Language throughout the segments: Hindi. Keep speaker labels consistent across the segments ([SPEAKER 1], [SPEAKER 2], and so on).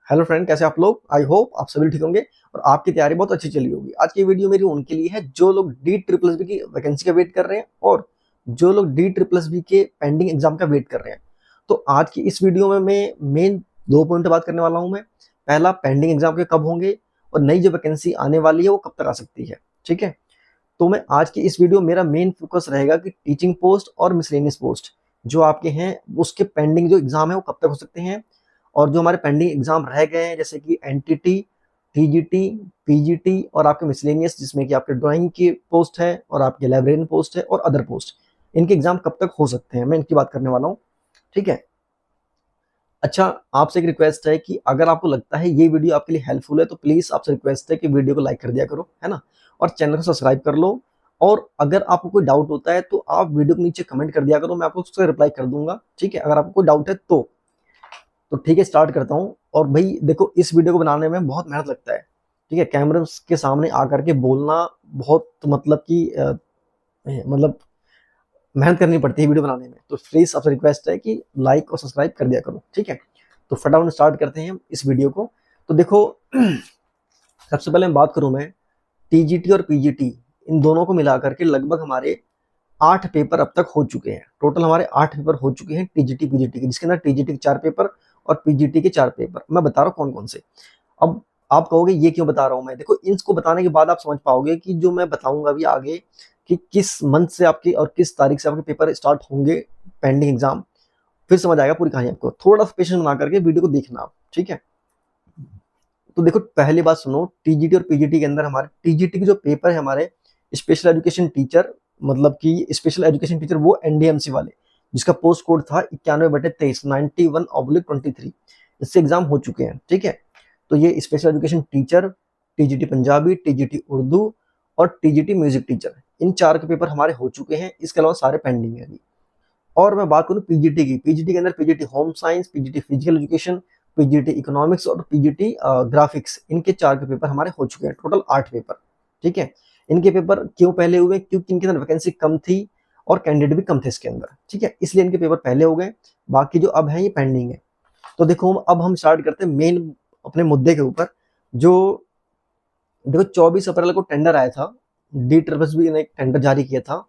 [SPEAKER 1] हेलो फ्रेंड, कैसे आप लोग। आई होप आप सभी ठीक होंगे और आपकी तैयारी बहुत अच्छी चली होगी। आज की वीडियो मेरी उनके लिए है जो लोग डी ट्रिपल एस बी की वैकेंसी का वेट कर रहे हैं और जो लोग डी ट्रिपल एस बी के पेंडिंग एग्जाम का वेट कर रहे हैं। तो आज की इस वीडियो में मैं मेन दो पॉइंट बात करने वाला हूं। मैं पहला, पेंडिंग एग्जाम के कब होंगे और नई जो वैकेंसी आने वाली है वो कब तक आ सकती है। ठीक है, तो मैं आज की इस वीडियो मेरा मेन फोकस रहेगा कि टीचिंग पोस्ट और मिसलेनियस पोस्ट जो आपके हैं उसके पेंडिंग जो एग्जाम है वो कब तक हो सकते हैं, और जो हमारे पेंडिंग एग्जाम रह गए हैं जैसे कि एनटीटी, टीजीटी, पीजीटी और आपके मिसलेनियस जिसमें कि आपके ड्राइंग की पोस्ट है और आपके लाइब्रेरियन पोस्ट है और अदर पोस्ट, इनके एग्जाम कब तक हो सकते हैं मैं इनकी बात करने वाला हूँ। ठीक है। अच्छा, आपसे एक रिक्वेस्ट है कि अगर आपको लगता है ये वीडियो आपके लिए हेल्पफुल है तो प्लीज आपसे रिक्वेस्ट है कि वीडियो को लाइक कर दिया करो, है ना, और चैनल को सब्सक्राइब कर लो। और अगर आपको कोई डाउट होता है तो आप वीडियो के नीचे कमेंट कर दिया करो, मैं आपको उसका रिप्लाई कर दूंगा। ठीक है, अगर आपको कोई डाउट है तो ठीक है, स्टार्ट करता हूँ। और भाई देखो, इस वीडियो को बनाने में बहुत मेहनत लगता है। ठीक है, कैमरे के सामने आकर के बोलना बहुत मतलब कि मतलब मेहनत करनी पड़ती है वीडियो बनाने में। तो प्लीज आपसे रिक्वेस्ट है कि लाइक और सब्सक्राइब कर दिया करो। ठीक है, तो फटाफट स्टार्ट करते हैं इस वीडियो को। तो देखो, सबसे पहले मैं बात करूं, मैं टीजीटी और पीजीटी इन दोनों को मिलाकर के लगभग हमारे 8 पेपर अब तक हो चुके हैं। टोटल हमारे 8 पेपर हो चुके हैं टीजीटी पीजीटी के, जिसके अंदर टीजीटी के 4 पेपर और पीजीटी के 4 पेपर। मैं बता रहा हूँ कौन कौन से। अब आप कहोगे ये क्यों बता रहा हूँ मैं। देखो, इसको बताने के बाद आप समझ पाओगे कि जो मैं बताऊंगा अभी आगे कि किस मंथ से आपके और किस तारीख से आपके पेपर स्टार्ट होंगे पेंडिंग एग्जाम, फिर समझ आएगा पूरी कहानी आपको। थोड़ा सा पेशेंस बना करके वीडियो को देखना आप। ठीक है, तो देखो पहली बात सुनो, टीजीटी और पीजीटी के अंदर हमारे टीजीटी के जो पेपर है हमारे स्पेशल एजुकेशन टीचर, मतलब कि स्पेशल एजुकेशन टीचर वो एनडीएमसी वाले, जिसका पोस्ट कोड था 91/23 91/23, इससे एग्जाम हो चुके हैं। ठीक है, तो ये special education teacher, TGT Punjabi, TGT Urdu और टीजीटी म्यूजिक टीचर, इन 4 के पेपर हमारे हो चुके हैं। इसके अलावा सारे पेंडिंग है अभी। और मैं बात करूं पीजीटी की, पीजीटी के अंदर PGT home science, PGT physical education, PGT economics और पीजीटी ग्राफिक्स, इनके 4 के पेपर हमारे हो चुके हैं। Total 8 paper. ठीक है, इनके पेपर क्यों पहले हुए, क्योंकि इनके अंदर वैकेंसी कम थी और कैंडिडेट भी कम थे इसके अंदर। ठीक है, इसलिए इनके पेपर पहले हो गए। बाकी जो अब है ये पेंडिंग है। तो देखो, अब हम स्टार्ट करते हैं मेन अपने मुद्दे के ऊपर। जो देखो, 24 अप्रैल को टेंडर आया था, डी ट्रिपल्स बी ने एक टेंडर जारी किया था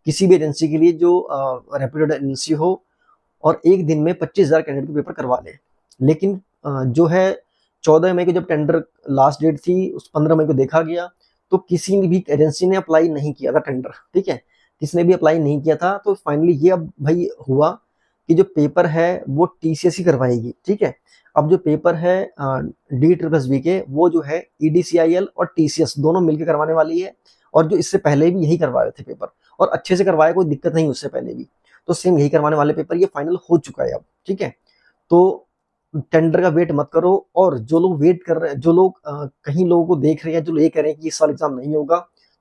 [SPEAKER 1] किसी भी एजेंसी के लिए जो रेप्यूटेड एजेंसी हो और एक दिन में 25,000 कैंडिडेट के पेपर करवा ले। लेकिन जो है 14 मई को जब टेंडर लास्ट डेट थी, उस 15 मई को देखा गया तो किसी ने भी एजेंसी ने अप्लाई नहीं किया था टेंडर। ठीक है, किसी ने भी अप्लाई नहीं किया था। तो फाइनली ये अब भाई हुआ कि जो पेपर है वो टीसीएस ही करवाएगी। ठीक है, अब जो पेपर है डी ट्रिपल्स बी के, वो जो है ईडीसीआईएल और टीसीएस दोनों मिलकर करवाने वाली है। और जो इससे पहले भी यही करवाए थे पेपर, और अच्छे से करवाए, कोई दिक्कत नहीं उससे पहले भी, तो सेम यही करवाने वाले पेपर ये फाइनल हो चुका है अब। ठीक है, तो टेंडर का वेट मत करो। और जो लोग वेट कर रहे हैं, जो लोग कहीं लोगों को देख रहे हैं जो लोग ये कह रहे हैं कि इस साल एग्जाम नहीं होगा,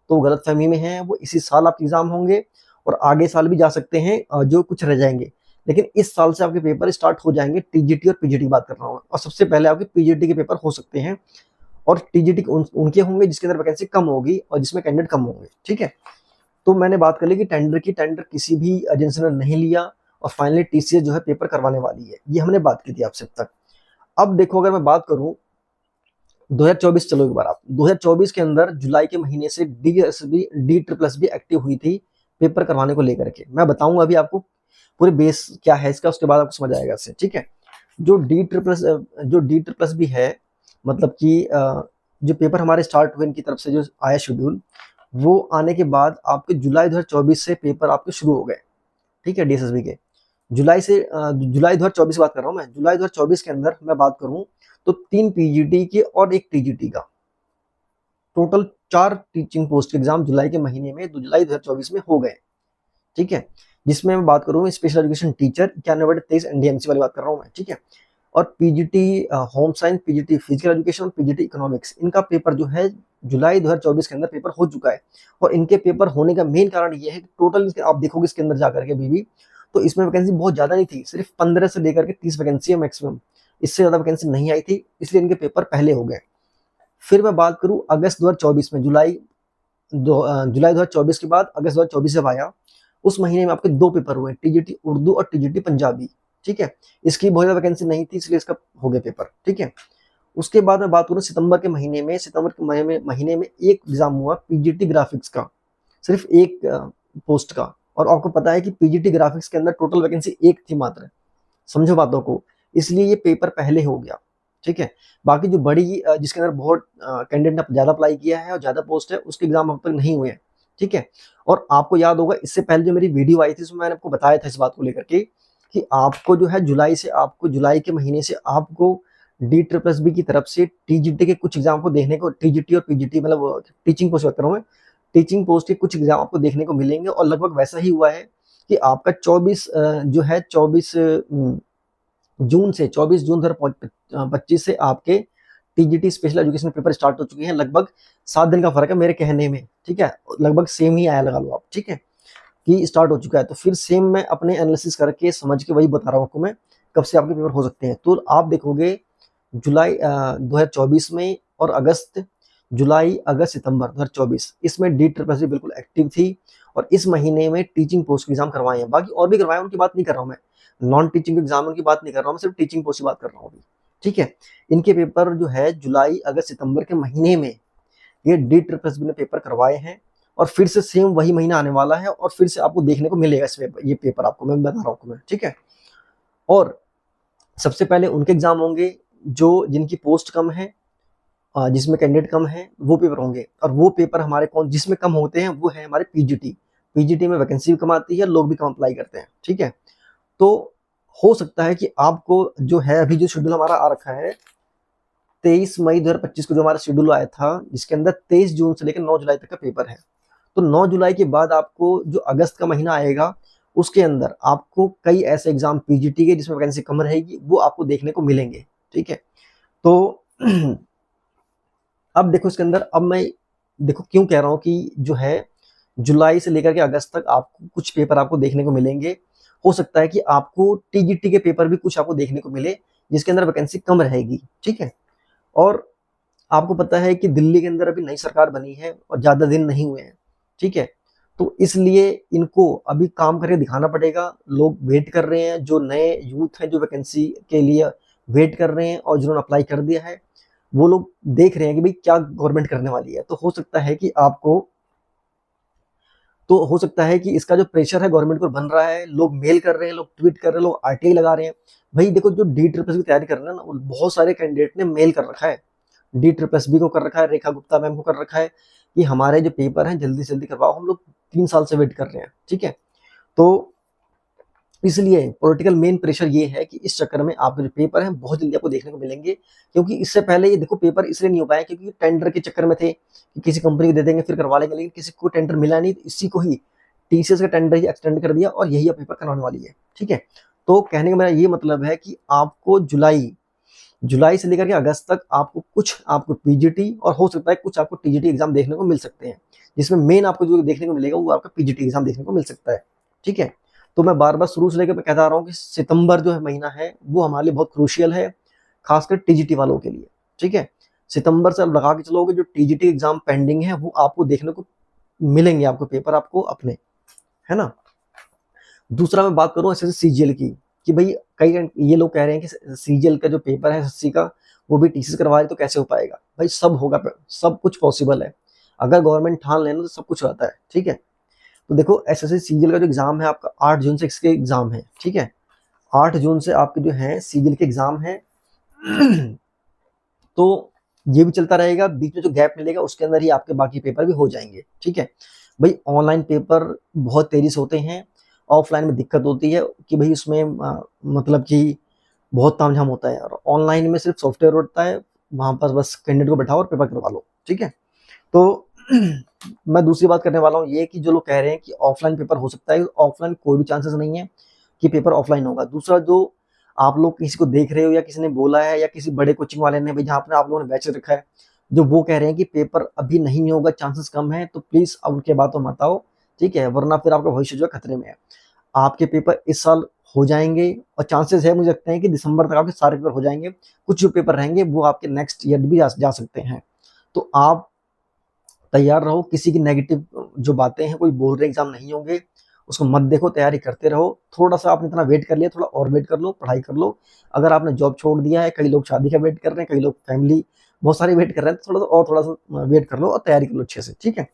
[SPEAKER 1] तो गलत फहमी में है। वो इसी साल आपके एग्जाम होंगे और आगे साल भी जा सकते हैं, जो कुछ रह जाएंगे। लेकिन इस साल से आपके पेपर स्टार्ट हो जाएंगे। टीजीटी और पीजीटी की बात कर रहा हूँ, और सबसे पहले आपके पीजीटी के पेपर हो सकते हैं। और टीजीटी उनके होंगे जिसके अंदर वैकेंसी कम होगी और जिसमें कैंडिडेट कम होंगे। ठीक है, तो मैंने बात कर ली कि टेंडर किसी भी एजेंसी ने नहीं लिया और फाइनली टीसीएस जो है पेपर करवाने वाली है। ये हमने बात की थी आपसे अब तक। अब देखो, अगर मैं बात करूं 2024, चलो एक बार आप 2024 के अंदर जुलाई के महीने से D triple S be active हुई थी पेपर करवाने को लेकर के। मैं बताऊंगा अभी आपको पूरे बेस क्या है इसका, उसके बाद आपको समझ आएगा इससे। ठीक है, जो डी ट्रिपल एस बी है, मतलब कि जो पेपर हमारे स्टार्ट हुए इनकी तरफ से जो आया शेड्यूल, वो आने के बाद आपके जुलाई 2024 से पेपर आपके शुरू हो गए। ठीक है, डीएसएसबी के जुलाई 2024 की बात कर रहा हूँ मैं। जुलाई 2024 के अंदर मैं बात करूं तो 3 पीजीटी के और 1 टीजीटी का, टोटल 4 टीचिंग पोस्ट के एग्जाम जुलाई के महीने में, जुलाई 2024 में हो गए। ठीक है, जिसमें मैं बात करूँ स्पेशल एजुकेशन टीचर 91/23 एनडीएमसी वाली बात कर रहा हूँ मैं। ठीक है, और PGT home science, PGT physical education और पीजीटी इकोनॉमिक्स, इनका पेपर जो है जुलाई 2024 के अंदर पेपर हो चुका है। और इनके पेपर होने का मेन कारण ये है कि टोटल आप देखोगे इसके अंदर जाकर के भी तो इसमें वैकेंसी बहुत ज्यादा नहीं थी, सिर्फ 15 से लेकर के 30 वैकेंसी है मैक्सिमम। इससे ज्यादा वैकेंसी नहीं आई थी, इसलिए इनके पेपर पहले हो गए। फिर मैं बात करूं अगस्त 2024 में, जुलाई 2024 के बाद अगस्त 2024 जब आया, उस महीने में आपके 2 पेपर हुए, टीजीटी उर्दू और टीजीटी पंजाबी। ठीक है, इसकी बहुत ज्यादा वैकेंसी नहीं थी, इसलिए इसका हो गया पेपर। ठीक है, उसके बाद मैं बात करूँ सितंबर के महीने में एक एग्जाम हुआ पीजीटी ग्राफिक्स का, सिर्फ एक पोस्ट का। और आपको पता है कि पीजीटी ग्राफिक्स के अंदर टोटल वैकेंसी एक थी मात्र, समझो बातों को, इसलिए ये पेपर पहले हो गया। ठीक है, बाकी जो बड़ी जिसके अंदर बहुत कैंडिडेट ने ज्यादा अप्लाई किया है और ज्यादा पोस्ट है, उसके एग्जाम अब तक नहीं हुए हैं। ठीक है, और आपको याद होगा इससे पहले जो मेरी वीडियो आई थी उसमें मैंने आपको बताया था इस बात को लेकर के कि आपको जो है जुलाई के महीने से आपको D++ की तरफ से टीजीटी के कुछ एग्जाम को देखने को, टीजीटी और पीजीटी मतलब टीचिंग पोस्ट बात कर रहा हूँ मैं, टीचिंग पोस्ट के कुछ एग्जाम आपको देखने को मिलेंगे। और लगभग वैसा ही हुआ है कि आपका 24 जून से 24 जून 2025 से आपके TGT special education paper start हो चुके हैं। लगभग 7 दिन का फर्क है मेरे कहने में। ठीक है, लगभग सेम ही आया लगा लो आप। ठीक है, कि स्टार्ट हो चुका है, तो फिर सेम मैं अपने एनालिसिस करके समझ के वही बता रहा हूँ आपको मैं कब से आपके पेपर हो सकते हैं। तो आप देखोगे जुलाई 2024 में और जुलाई अगस्त सितंबर 2024 इसमें D++ बिल्कुल एक्टिव थी। और इस महीने में टीचिंग पोस्ट के एग्जाम करवाए हैं, बाकी और भी करवाए हैं, उनकी बात नहीं कर रहा हूँ मैं, नॉन टीचिंग एग्जाम की बात नहीं कर रहा हूँ मैं, सिर्फ टीचिंग पोस्ट की बात कर रहा हूँ अभी। ठीक है, इनके पेपर जो है जुलाई अगस्त सितंबर के महीने में ये D++ ने पेपर करवाए हैं। और फिर से सेम वही महीना आने वाला है और फिर से आपको देखने को मिलेगा ये पेपर आपको मैं बता रहा हूँ मैं। ठीक है, और सबसे पहले उनके एग्जाम होंगे जो जिनकी पोस्ट कम है, जिसमें कैंडिडेट कम है, वो पेपर होंगे। और वो पेपर हमारे कौन जिसमें कम होते हैं वो है हमारे पीजीटी में वैकेंसी भी कम आती है, लोग भी कम अप्लाई करते हैं। ठीक है, तो हो सकता है कि आपको जो है अभी जो शेड्यूल हमारा आ रखा है 23 मई 2025 को जो हमारा शेड्यूल आया था, जिसके अंदर 23 जून से लेकर 9 जुलाई तक का पेपर है। तो 9 जुलाई के बाद आपको जो अगस्त का महीना आएगा उसके अंदर आपको कई ऐसे एग्जाम पीजीटी के जिसमें वैकेंसी कम रहेगी वो आपको देखने को मिलेंगे। ठीक है, तो अब देखो इसके अंदर, अब मैं देखो क्यों कह रहा हूँ कि जो है जुलाई से लेकर के अगस्त तक आपको कुछ पेपर आपको देखने को मिलेंगे। हो सकता है कि आपको टीजीटी के पेपर भी कुछ आपको देखने को मिले जिसके अंदर वैकेंसी कम रहेगी। ठीक है, और आपको पता है कि दिल्ली के अंदर अभी नई सरकार बनी है और ज्यादा दिन नहीं हुए हैं। ठीक है, तो इसलिए इनको अभी काम करके दिखाना पड़ेगा। लोग वेट कर रहे हैं, जो नए यूथ हैं जो वैकेंसी के लिए वेट कर रहे हैं और जिन्होंने अप्लाई कर दिया है वो लोग देख रहे हैं कि भाई क्या गवर्नमेंट करने वाली है। तो हो सकता है कि इसका जो प्रेशर है गवर्नमेंट पर बन रहा है, लोग मेल कर रहे हैं, लोग ट्वीट कर रहे हैं, लोग आरटीआई लगा रहे हैं। भाई देखो जो D++ की तैयारी कर रहे हैं ना, बहुत सारे कैंडिडेट ने मेल कर रखा है, D++ को कर रखा है, रेखा गुप्ता मैम को कर रखा है कि हमारे जो पेपर हैं जल्दी से जल्दी करवाओ, हम लोग 3 साल से वेट कर रहे हैं। ठीक है, तो इसलिए पॉलिटिकल मेन प्रेशर ये है कि इस चक्कर में आपके जो पेपर हैं बहुत जल्दी आपको देखने को मिलेंगे। क्योंकि इससे पहले ये देखो पेपर इसलिए नहीं हो पाया क्योंकि टेंडर के चक्कर में थे कि किसी कंपनी को दे देंगे फिर करवा लेंगे, लेकिन किसी को टेंडर मिला नहीं, तो इसी को ही टीसीएस का टेंडर ही एक्सटेंड कर दिया और यही अब पेपर करवाने वाली है। ठीक है, तो कहने का मेरा ये मतलब है कि आपको जुलाई से लेकर के अगस्त तक आपको पीजीटी और हो सकता है कुछ आपको टीजीटी एग्जाम देखने को मिल सकते हैं, जिसमें मेन आपको जो देखने को मिलेगा वो आपका पीजीटी एग्जाम देखने को मिल सकता है। ठीक है, तो मैं बार बार शुरू से लेकर मैं कहता रहा हूँ कि सितंबर जो है महीना है वो हमारे लिए बहुत क्रूशियल है, खासकर टीजीटी वालों के लिए। ठीक है, सितंबर से अब लगा के चलोगे जो टीजीटी एग्जाम पेंडिंग है वो आपको देखने को मिलेंगे, आपको पेपर आपको अपने, है ना। दूसरा मैं बात करूं एसएससी सीजीएल की, कि भाई कई ये लोग कह रहे हैं कि सीजीएल का जो पेपर है एसएससी का वो भी टीसीएस करवा रहे तो कैसे हो पाएगा। भाई सब होगा, सब कुछ पॉसिबल है, अगर गवर्नमेंट ठान लेना तो सब कुछ रहता है। ठीक है, तो देखो एसएससी सीजीएल का जो एग्जाम है आपका 8 जून से इसके एग्जाम है। ठीक है, 8 जून से आपके जो है सीजीएल के एग्जाम है तो ये भी चलता रहेगा, बीच में जो गैप मिलेगा उसके अंदर ही आपके बाकी पेपर भी हो जाएंगे। ठीक है भाई, ऑनलाइन पेपर बहुत तेजी से होते हैं, ऑफलाइन में दिक्कत होती है कि भाई उसमें मतलब कि बहुत तामझाम होता है, और ऑनलाइन में सिर्फ सॉफ्टवेयर होता है, वहां पर बस कैंडिडेट को बैठाओ और पेपर करवा लो। ठीक है, तो मैं दूसरी बात करने वाला हूँ ये कि जो लोग कह रहे हैं कि ऑफलाइन पेपर हो सकता है, ऑफलाइन कोई भी चांसेस नहीं है कि पेपर ऑफलाइन होगा। दूसरा, जो आप लोग किसी को देख रहे हो या किसी ने बोला है या किसी बड़े कोचिंग वाले ने भाई जहाँ पर आप लोगों ने बैच रखा है, जो वो कह रहे हैं कि पेपर अभी नहीं होगा, चांसेस कम है, तो प्लीज अब उनके बातों मत आओ। ठीक है, वरना फिर आपका भविष्य जो है खतरे में है। आपके पेपर इस साल हो जाएंगे और चांसेस है मुझे लगता है कि दिसंबर तक आपके सारे पेपर हो जाएंगे। कुछ जो पेपर रहेंगे वो आपके नेक्स्ट ईयर भी जा सकते हैं। तो आप तैयार रहो, किसी की नेगेटिव जो बातें हैं, कोई बोल रहे एग्जाम नहीं होंगे, उसको मत देखो, तैयारी करते रहो। थोड़ा सा आपने इतना वेट कर लिया, थोड़ा और वेट कर लो, पढ़ाई कर लो। अगर आपने जॉब छोड़ दिया है, कई लोग शादी का वेट कर रहे हैं, कई लोग फैमिली बहुत सारी वेट कर रहे हैं, तो थोड़ा सा वेट कर लो और तैयारी कर लो अच्छे से, ठीक है।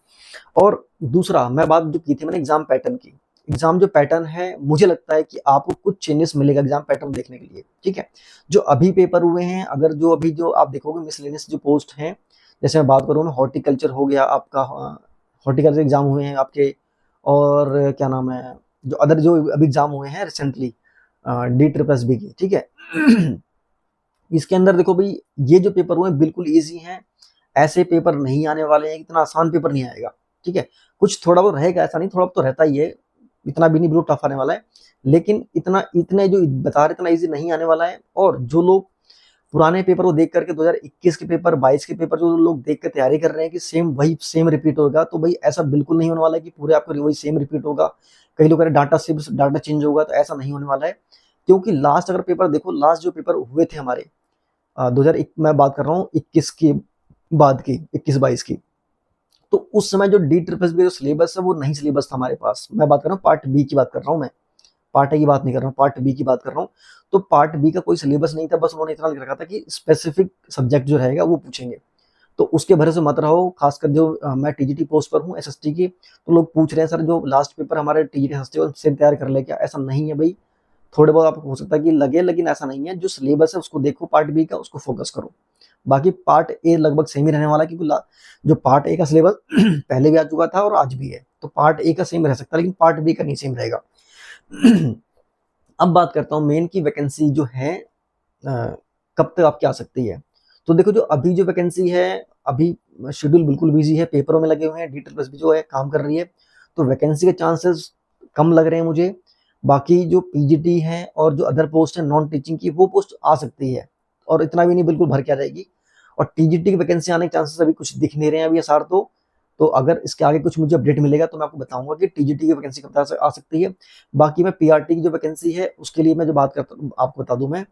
[SPEAKER 1] और दूसरा मैं बात जो की थी मैंने एग्जाम पैटर्न की, एग्जाम जो पैटर्न है मुझे लगता है कि आपको कुछ चेंजेस मिलेगा एग्जाम पैटर्न देखने के लिए, ठीक है। जो अभी पेपर हुए हैं, अगर जो अभी जो आप देखोगे मिसलेनियस जो पोस्ट हैं, जैसे मैं बात करूँ ना, हॉर्टिकल्चर हो गया आपका, हॉर्टिकल्चर एग्जाम हुए हैं आपके, और क्या नाम है, जो अदर जो अभी एग्जाम हुए हैं रिसेंटली D++ के, ठीक है। इसके अंदर देखो भाई, ये जो पेपर हुए बिल्कुल ईजी हैं, ऐसे पेपर नहीं आने वाले हैं, इतना आसान पेपर नहीं आएगा, ठीक है। कुछ थोड़ा बहुत रहेगा, ऐसा नहीं, थोड़ा बहुत तो रहता ही है, इतना भी नहीं बिल्कुल टफ आने वाला है, लेकिन इतना इतने जो बता रहे इतना इजी नहीं आने वाला है। और जो लोग पुराने पेपर को देख करके 2021 के पेपर, 22 के पेपर जो लोग देख के तैयारी कर रहे हैं कि सेम वही सेम रिपीट होगा, तो भाई ऐसा बिल्कुल नहीं होने वाला है कि पूरे आपको वही सेम रिपीट होगा। कई लोग कह रहे डाटा सिर्फ डाटा चेंज होगा, तो ऐसा नहीं होने वाला है। क्योंकि लास्ट अगर पेपर देखो, लास्ट जो पेपर हुए थे हमारे 2001, मैं बात कर रहा हूँ 21 की बाद की, 21-22 की, तो उस समय जो D++ जो सिलेबस है वो नहीं सिलेबस था हमारे पास। मैं बात कर रहा हूँ पार्ट बी की बात कर रहा हूँ मैं, पार्ट ए की बात नहीं कर रहा हूँ, पार्ट बी की बात कर रहा हूँ। तो पार्ट बी का कोई सिलेबस नहीं था, बस उन्होंने इतना लिख रखा था कि स्पेसिफिक सब्जेक्ट जो रहेगा वो पूछेंगे। तो उसके भरोसे मत रहो, खासकर जो मैं टीजीटी पोस्ट पर हूँ एसएसटी की, तो लोग पूछ रहे हैं सर जो लास्ट पेपर हमारे टीजीटी एसएसटी से तैयार कर ले क्या, ऐसा नहीं है भाई। थोड़े बहुत आपको हो सकता है कि लगे, लेकिन ऐसा नहीं है। जो सिलेबस है उसको देखो, पार्ट बी का उसको फोकस करो। बाकी पार्ट ए लगभग सेम ही रहने वाला है, क्योंकि जो पार्ट ए का सिलेबस पहले भी आ चुका था और आज भी है, तो पार्ट ए का सेम रह सकता है, लेकिन पार्ट बी का नहीं सेम रहेगा। अब बात करता हूँ मेन की वैकेंसी जो है कब तक आपकी आ सकती है। तो देखो, जो अभी जो वैकेंसी है, अभी शेड्यूल बिल्कुल बिजी है, पेपरों में लगे हुए हैं, D++ भी जो है काम कर रही है, तो वैकेंसी के चांसेस कम लग रहे हैं मुझे। बाकी जो पीजीटी है और जो अदर पोस्ट है नॉन टीचिंग की, वो पोस्ट आ सकती है, और इतना भी नहीं, बिल्कुल भर के आ जाएगी। और टीजीटी की वैकेंसी आने के चांसेस अभी कुछ दिख नहीं रहे हैं अभी एसआर तो अगर इसके आगे कुछ मुझे अपडेट मिलेगा तो मैं आपको बताऊंगा कि टीजीटी की वैकेंसी कब तक आ सकती है। बाकी मैं पीआरटी की जो वैकेंसी है उसके लिए मैं जो बात करता हूँ आपको बता दूं मैं,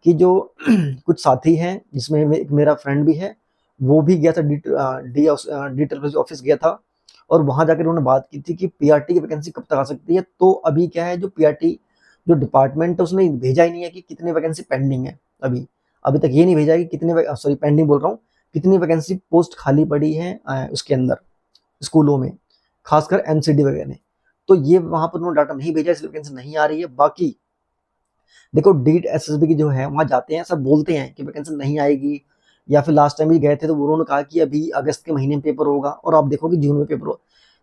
[SPEAKER 1] कि जो कुछ साथी हैं, जिसमें एक मेरा फ्रेंड भी है, वो भी गया था D++ ऑफिस गया था, और वहां जाकर उन्होंने बात की थी कि पीआरटी की वैकेंसी कब तक आ सकती है। तो अभी क्या है, जो पीआरटी जो डिपार्टमेंट है उसने भेजा ही नहीं है कि कितनी वैकेंसी पेंडिंग है। अभी अभी तक ये नहीं भेजा कि कितने, सॉरी पेंडिंग बोल रहा हूँ, कितनी वैकेंसी पोस्ट खाली पड़ी है उसके अंदर स्कूलों में, खासकर एमसीडी वगैरह में। तो ये वहां पर उन्होंने डाटा नहीं भेजा, इसलिए वैकेंसी नहीं आ रही है। बाकी देखो D+SSB की जो है वहां जाते हैं, सब बोलते हैं कि वैकेंसी नहीं आएगी, या फिर लास्ट टाइम भी गए थे तो उन्होंने कहा कि अभी अगस्त के महीने में पेपर होगा, और आप देखो कि जून में पेपर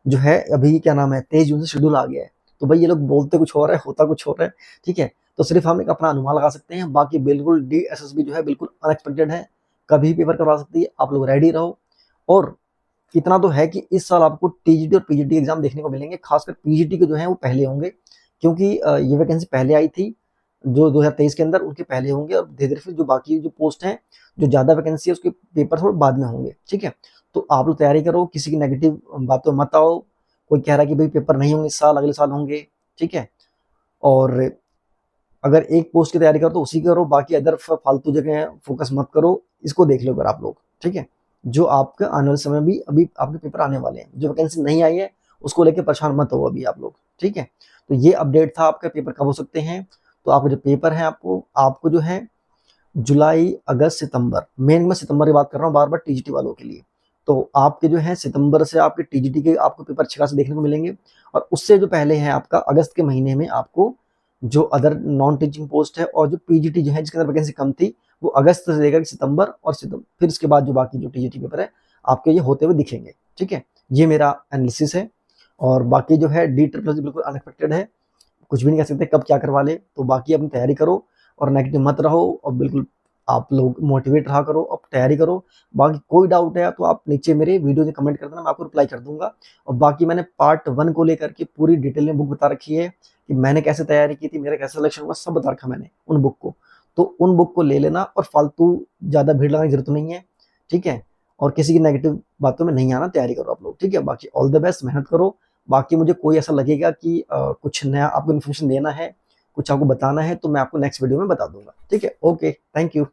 [SPEAKER 1] जो है, अभी क्या नाम है 23 जून से शेड्यूल आ गया है। तो भाई ये लोग बोलते कुछ हो रहा है, होता कुछ हो रहा है, ठीक है। तो सिर्फ हम एक अपना अनुमान लगा सकते हैं, बाकी बिल्कुल D+SSB जो है बिल्कुल अनएक्सपेक्टेड है, कभी पेपर करवा सकती है, आप लोग रेडी रहो। और इतना तो है कि इस साल आपको टीजीटी और पीजीटी एग्जाम देखने को मिलेंगे, खासकर पीजीटी के जो है वो पहले होंगे, क्योंकि ये वैकेंसी पहले आई थी जो 2023 के अंदर, उनके पहले होंगे, और धीरे धीरे फिर जो बाकी जो पोस्ट हैं, जो ज्यादा वैकेंसी है उसके पेपर थोड़े बाद में होंगे, ठीक है। तो आप लोग तैयारी करो, किसी की नेगेटिव बातों मत आओ। कोई कह रहा है कि भाई पेपर नहीं होंगे इस साल, अगले साल होंगे, ठीक है। और अगर एक पोस्ट की तैयारी करो तो उसी की करो, बाकी अदर फालतू जगह फोकस मत करो, इसको देख लो अगर आप लोग, ठीक है। जो आपके आने वाले समय भी, अभी आपके पेपर आने वाले हैं, जो वैकेंसी नहीं आई है उसको लेकर परेशान मत हो अभी आप लोग, ठीक है। तो ये अपडेट था आपका, पेपर कब हो सकते हैं। तो आपके जो पेपर है, आपको आपको जो है जुलाई, अगस्त, सितंबर, मेन में सितंबर की बात कर रहा हूँ बार बार टीजीटी वालों के लिए। तो आपके जो है सितंबर से आपके टीजीटी के आपको पेपर अच्छे खासे देखने को मिलेंगे, और उससे जो पहले है आपका अगस्त के महीने में आपको जो अदर नॉन टीचिंग पोस्ट है और जो पीजीटी जो है जिसके अंदर वैकेंसी कम थी, वो अगस्त से लेकर सितंबर, और फिर इसके बाद जो बाकी जो टीजीटी पेपर है आपके ये होते हुए दिखेंगे, ठीक है। ये मेरा एनालिसिस है। और बाकी जो है D++ बिल्कुल अनएक्सपेक्टेड है, कुछ भी नहीं कह सकते कब क्या करवा ले। तो बाकी अपनी तैयारी करो और नेगेटिव मत रहो, और बिल्कुल आप लोग मोटिवेट रहा करो और तैयारी करो। बाकी कोई डाउट है तो आप नीचे मेरे वीडियो में कमेंट कर देना, मैं आपको रिप्लाई कर दूंगा। और बाकी मैंने पार्ट 1 को लेकर के पूरी डिटेल में बुक बता रखी है कि मैंने कैसे तैयारी की थी, मेरा कैसे सिलेक्शन हुआ, सब बता रखा मैंने उन बुक को। तो उन बुक को ले लेना, और फालतू ज़्यादा भीड़ लगाने की जरूरत नहीं है, ठीक है। और किसी की नेगेटिव बातों में नहीं आना, तैयारी करो आप लोग, ठीक है। बाकी ऑल द बेस्ट, मेहनत करो। बाकी मुझे कोई ऐसा लगेगा कि कुछ नया आपको इन्फॉर्मेशन देना है, कुछ आपको बताना है, तो मैं आपको नेक्स्ट वीडियो में बता दूंगा, ठीक है। Okay, thank you.